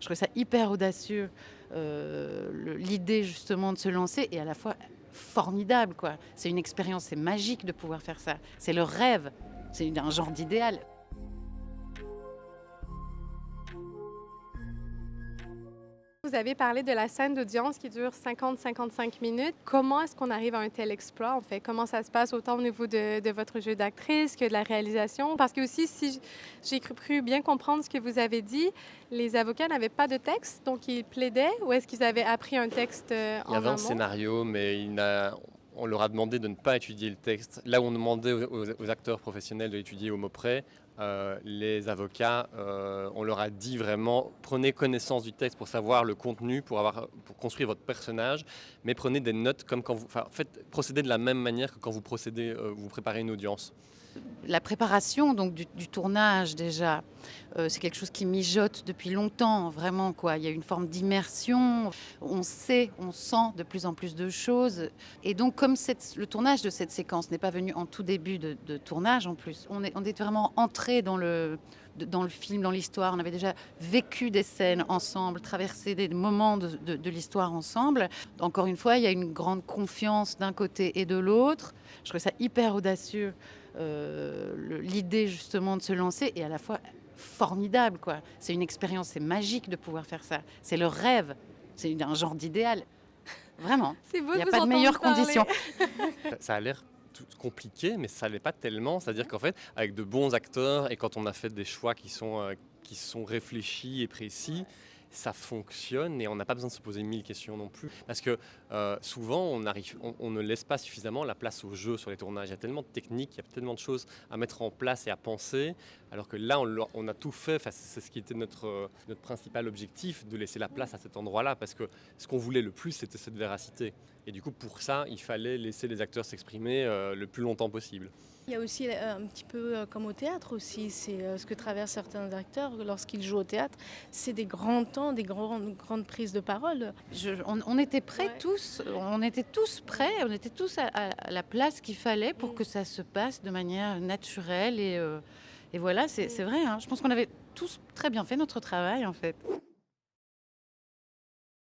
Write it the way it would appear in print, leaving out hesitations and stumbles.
Je trouvais ça hyper audacieux, l'idée justement de se lancer et à la fois formidable, quoi. C'est une expérience, c'est magique de pouvoir faire ça. C'est le rêve, c'est un genre d'idéal. Vous avez parlé de la scène d'audience qui dure 50-55 minutes. Comment est-ce qu'on arrive à un tel exploit, en fait? Comment ça se passe autant au niveau de votre jeu d'actrice que de la réalisation? Parce que aussi, si j'ai cru bien comprendre ce que vous avez dit, les avocats n'avaient pas de texte, donc ils plaidaient, ou est-ce qu'ils avaient appris un texte, Il y en avait un amont? scénario, mais on leur a demandé de ne pas étudier le texte. Là où on demandait aux acteurs professionnels de l'étudier au mot près, les avocats, on leur a dit vraiment, prenez connaissance du texte pour savoir le contenu, pour construire votre personnage, mais prenez des notes comme quand vous... Enfin, faites, procédez de la même manière que quand vous vous préparez une audience. La préparation donc du tournage déjà, c'est quelque chose qui mijote depuis longtemps, vraiment quoi. Il y a une forme d'immersion, on sait, on sent de plus en plus de choses et donc comme le tournage de cette séquence n'est pas venu en tout début de tournage en plus, on est vraiment entré dans le film, dans l'histoire. On avait déjà vécu des scènes ensemble, traversé des moments de l'histoire ensemble. Encore une fois, il y a une grande confiance d'un côté et de l'autre. Je trouvais ça hyper audacieux, l'idée justement de se lancer et à la fois formidable, quoi. C'est une expérience, c'est magique de pouvoir faire ça. C'est le rêve, c'est un genre d'idéal. Vraiment, C'est beau il n'y de a vous pas de entendre meilleures parler. Ça, ça a l'air compliqué, mais ça l'est pas tellement. C'est-à-dire qu'en fait, avec de bons acteurs et quand on a fait des choix qui sont réfléchis et précis, ça fonctionne et on n'a pas besoin de se poser 1000 questions non plus. Parce que souvent, on ne laisse pas suffisamment la place au jeu sur les tournages. Il y a tellement de techniques, il y a tellement de choses à mettre en place et à penser, alors que là, on a tout fait. Enfin, c'est ce qui était notre principal objectif, de laisser la place à cet endroit-là, parce que ce qu'on voulait le plus, c'était cette véracité. Et du coup, pour ça, il fallait laisser les acteurs s'exprimer le plus longtemps possible. Il y a aussi, un petit peu, comme au théâtre aussi, c'est, ce que traversent certains acteurs lorsqu'ils jouent au théâtre, c'est des grands temps, des grandes prises de parole. On était prêts Ouais. tous, on était tous prêts, on était tous à la place qu'il fallait pour que ça se passe de manière naturelle et voilà, c'est vrai, hein. Je pense qu'on avait tous très bien fait notre travail, en fait.